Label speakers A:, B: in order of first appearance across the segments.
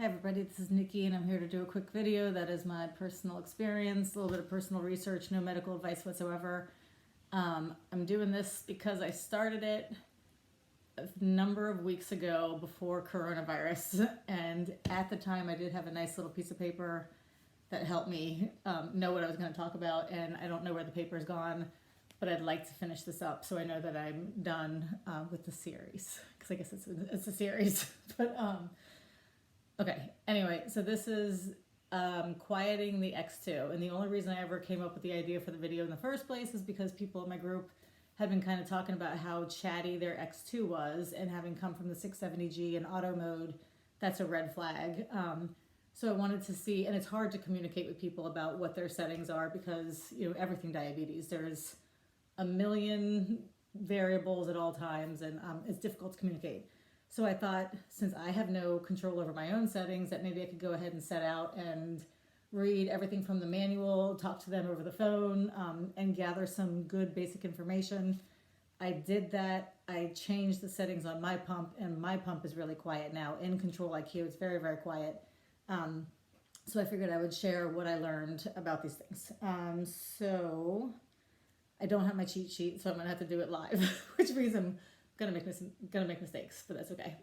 A: Hi everybody, this is Nikki and I'm here to do a quick video that is my personal experience, a little bit of personal research, no medical advice whatsoever. I'm doing this because I started it a number of weeks ago before coronavirus, and at the time I did have a nice little piece of paper that helped me know what I was going to talk about, and I don't know where the paper's gone, but I'd like to finish this up so I know that I'm done with the series, because I guess it's a series. But okay, anyway, so this is quieting the X2. And the only reason I ever came up with the idea for the video in the first place is because people in my group had been kind of talking about how chatty their X2 was, and having come from the 670G in auto mode, that's a red flag. So I wanted to see, and it's hard to communicate with people about what their settings are because, you know, everything diabetes, there's a million variables at all times, and it's difficult to communicate. So I thought, since I have no control over my own settings, that maybe I could go ahead and set out and read everything from the manual, talk to them over the phone, and gather some good basic information. I did that. I changed the settings on my pump, and my pump is really quiet now. In Control IQ, it's very, very quiet. So I figured I would share what I learned about these things. So I don't have my cheat sheet, so I'm gonna have to do it live, which means I'm gonna make mistakes, but that's okay.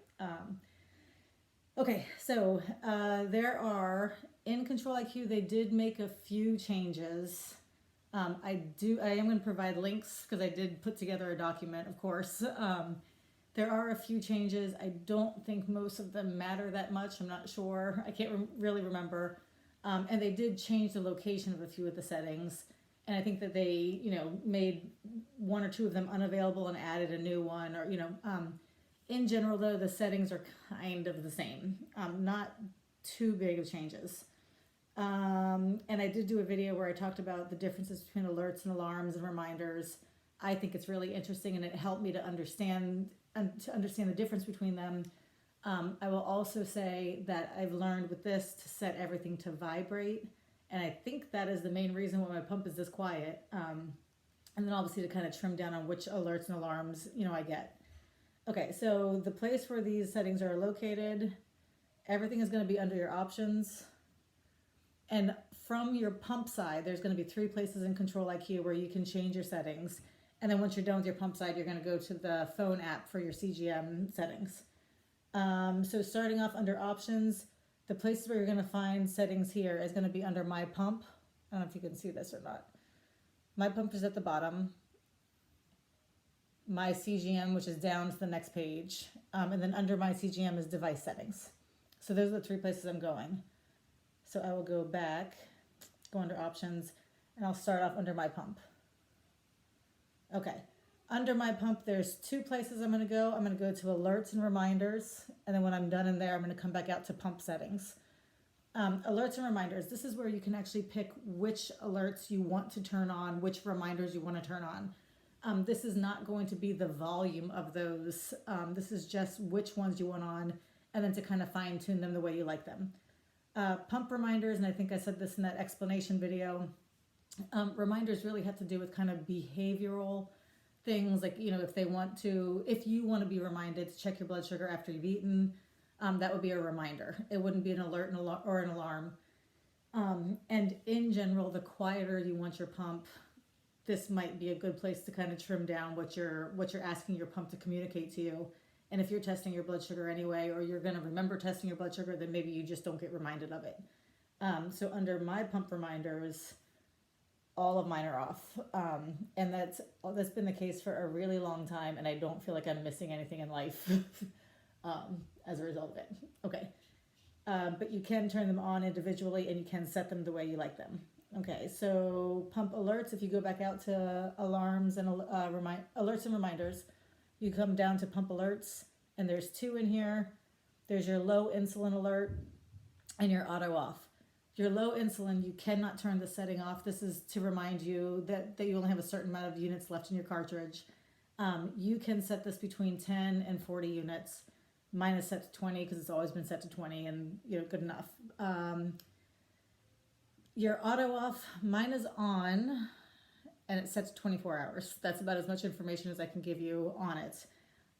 A: Okay, so there are, in Control IQ, they did make a few changes. I am going to provide links because I did put together a document, of course. There are a few changes. I don't think most of them matter that much. I'm not sure. I can't really remember. And they did change the location of a few of the settings. And I think that they, made one or two of them unavailable and added a new one, or, in general, though, the settings are kind of the same. Not too big of changes. And I did do a video where I talked about the differences between alerts and alarms and reminders. I think it's really interesting, and it helped me to understand the difference between them. I will also say that I've learned with this to set everything to vibrate, and I think that is the main reason why my pump is this quiet. And then obviously to kind of trim down on which alerts and alarms, I get. Okay, so the place where these settings are located, everything is going to be under your options. And from your pump side, there's going to be 3 places in Control IQ where you can change your settings. And then once you're done with your pump side, you're going to go to the phone app for your CGM settings. So starting off under options, the places where you're going to find settings here is going to be under My Pump. I don't know if you can see this or not. My Pump is at the bottom. My CGM, which is down to the next page. And then under My CGM is Device Settings. So those are the 3 places I'm going. So I will go back, go under options, and I'll start off under My Pump. Okay, under My Pump, there's 2 places I'm going to go. I'm going to go to alerts and reminders, and then when I'm done in there, I'm going to come back out to pump settings. Alerts and reminders, this is where you can actually pick which alerts you want to turn on, which reminders you want to turn on. This is not going to be the volume of those. This is just which ones you want on, and then to kind of fine tune them the way you like them. Pump reminders, and I think I said this in that explanation video, reminders really have to do with kind of behavioral things, like, if you want to be reminded to check your blood sugar after you've eaten, that would be a reminder. It wouldn't be an alert or an alarm. And in general, the quieter you want your pump, this might be a good place to kind of trim down what you're asking your pump to communicate to you. And if you're testing your blood sugar anyway, or you're going to remember testing your blood sugar, then maybe you just don't get reminded of it. So under My Pump reminders, all of mine are off. And that's been the case for a really long time, and I don't feel like I'm missing anything in life as a result of it. Okay. But you can turn them on individually, and you can set them the way you like them. Okay, so pump alerts, if you go back out to alarms and alerts and reminders, you come down to pump alerts, and there's 2 in here. There's your low insulin alert and your auto off. Your low insulin, you cannot turn the setting off. This is to remind you that you only have a certain amount of units left in your cartridge. You can set this between 10 and 40 units. Mine is set to 20 because it's always been set to 20, and good enough. Your auto off, mine is on, and it's set to 24 hours. That's about as much information as I can give you on it.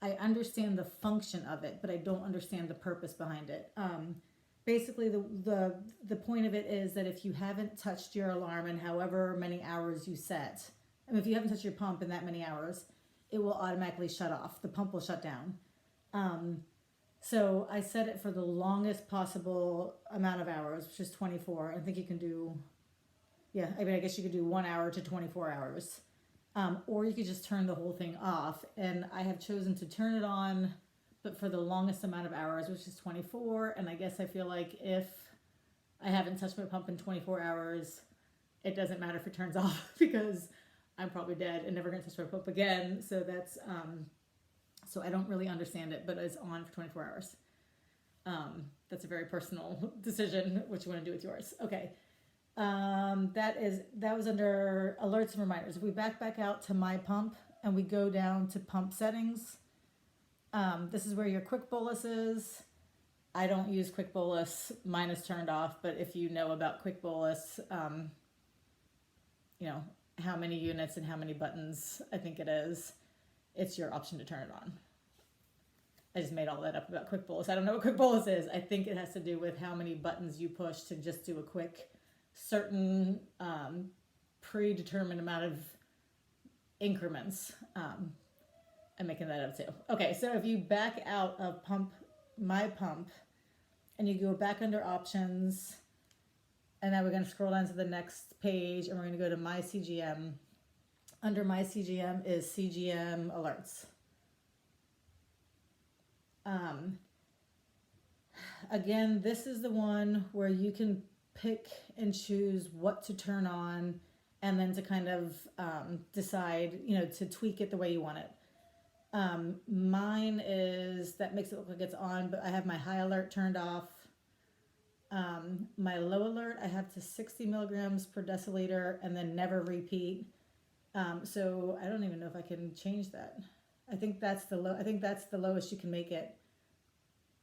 A: I understand the function of it, but I don't understand the purpose behind it. basically the point of it is that if you haven't touched your alarm in however many hours you set, I mean, if you haven't touched your pump in that many hours, it will automatically shut off. The pump will shut down. So I set it for the longest possible amount of hours, which is 24. I think you can do, yeah, I mean, I guess you could do 1 hour to 24 hours. Or you could just turn the whole thing off. And I have chosen to turn it on, but for the longest amount of hours, which is 24. And I guess I feel like if I haven't touched my pump in 24 hours, it doesn't matter if it turns off because I'm probably dead and never gonna touch my pump again. So that's, so I don't really understand it, but it's on for 24 hours. That's a very personal decision, what you wanna do with yours. Okay. That was under alerts and reminders. If we back out to my pump and we go down to pump settings, this is where your quick bolus is. I don't use quick bolus. Mine is turned off, but if you know about quick bolus, you know, how many units and how many buttons I think it is, it's your option to turn it on. I just made all that up about quick bolus. I don't know what quick bolus is. I think it has to do with how many buttons you push to just do a quick certain predetermined amount of increments. I'm making that up too. Okay, so if you back out of my pump, and you go back under options, and then we're going to scroll down to the next page, and we're going to go to my CGM. Under my CGM is CGM alerts. Again, this is the one where you can pick and choose what to turn on and then to kind of decide, you know, to tweak it the way you want it. Mine is, that makes it look like it's on, but I have my high alert turned off. My low alert, I have to 60 milligrams per deciliter and then never repeat. So I don't even know if I can change that. I think that's the lowest you can make it.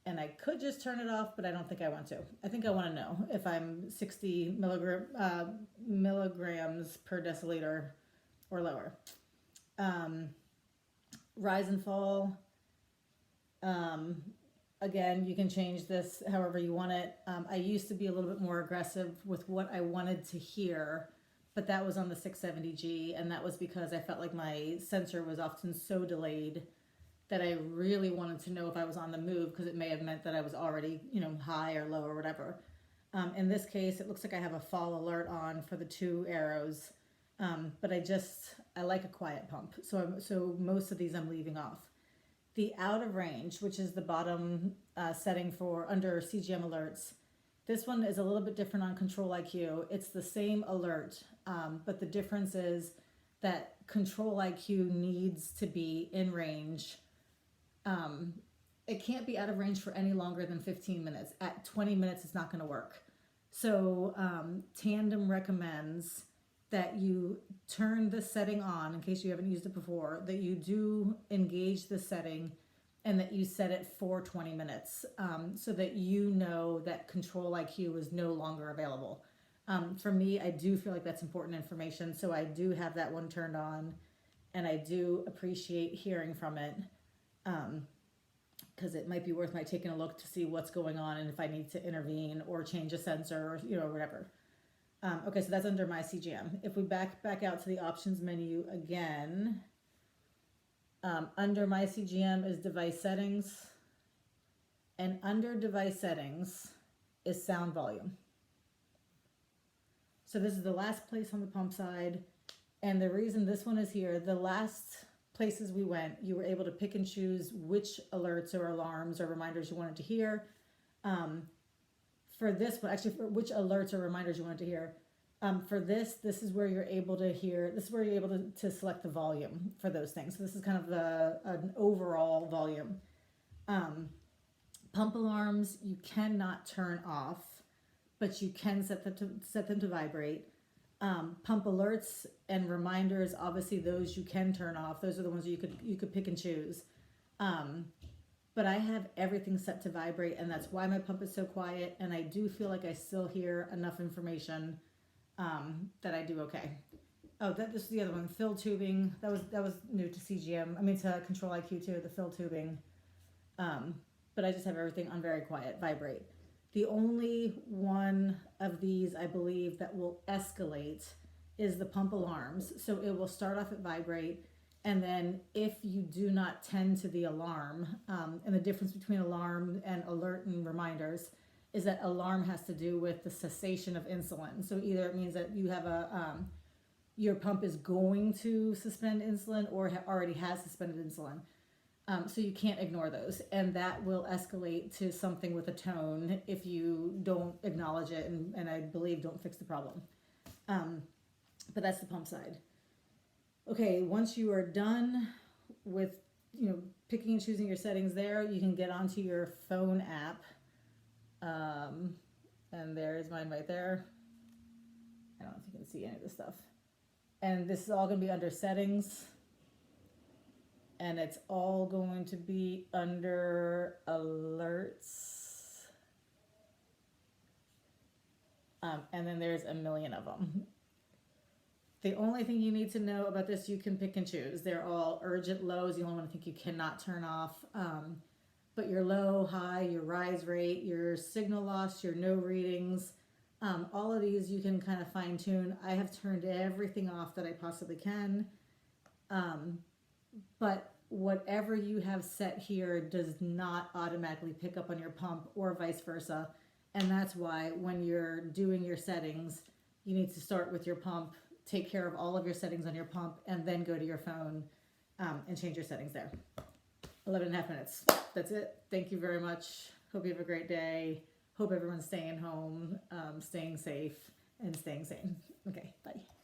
A: And I could just turn it off, but I don't think I want to. I think I want to know if I'm 60 milligrams per deciliter or lower. Rise and fall. Again, you can change this however you want it. I used to be a little bit more aggressive with what I wanted to hear, but that was on the 670G, and that was because I felt like my sensor was often so delayed that I really wanted to know if I was on the move, because it may have meant that I was already, you know, high or low or whatever. In this case, it looks like I have a fall alert on for the 2 arrows, but I like a quiet pump. So most of these I'm leaving off. The out of range, which is the bottom setting for under CGM alerts, this one is a little bit different on Control IQ. It's the same alert, but the difference is that Control IQ needs to be in range. It can't be out of range for any longer than 15 minutes. At 20 minutes, it's not going to work. So Tandem recommends that you turn the setting on, in case you haven't used it before, that you do engage the setting and that you set it for 20 minutes so that you know that Control IQ is no longer available. For me, I do feel like that's important information, so I do have that one turned on, and I do appreciate hearing from it because it might be worth my taking a look to see what's going on and if I need to intervene or change a sensor or, you know, whatever. Okay, so that's under my CGM. If we back out to the options menu again, under my CGM is device settings, and under device settings is sound volume. So this is the last place on the pump side, and the reason this one is here, the last places we went, you were able to pick and choose which alerts or alarms or reminders you wanted to hear. For this one, actually, for which alerts or reminders you wanted to hear. For this is where you're able to hear, this is where you're able to select the volume for those things. So this is kind of an overall volume. Pump alarms, you cannot turn off, but you can set them to vibrate. Pump alerts and reminders, obviously those you can turn off. Those are the ones you could pick and choose. But I have everything set to vibrate, and that's why my pump is so quiet, and I do feel like I still hear enough information that I do okay. Oh, this is the other one, fill tubing. That was new to CGM. I mean, to Control IQ too, the fill tubing. But I just have everything on very quiet, vibrate. The only one of these, I believe, that will escalate is the pump alarms. So it will start off at vibrate, and then if you do not tend to the alarm, and the difference between alarm and alert and reminders is that alarm has to do with the cessation of insulin. So either it means that you have your pump is going to suspend insulin or already has suspended insulin. So you can't ignore those, and that will escalate to something with a tone if you don't acknowledge it, and I believe don't fix the problem. But that's the pump side. Okay, once you are done with picking and choosing your settings there, you can get onto your phone app, and there's mine right there. I don't know if you can see any of this stuff, and this is all going to be under settings. And it's all going to be under alerts. And then there's a million of them. The only thing you need to know about this, you can pick and choose. They're all urgent lows. The only one I think you cannot turn off. But your low, high, your rise rate, your signal loss, your no readings, all of these you can kind of fine tune. I have turned everything off that I possibly can. But whatever you have set here does not automatically pick up on your pump or vice versa. And that's why when you're doing your settings, you need to start with your pump, take care of all of your settings on your pump, and then go to your phone and change your settings there. 11.5 minutes. That's it. Thank you very much. Hope you have a great day. Hope everyone's staying home, staying safe, and staying sane. Okay, bye.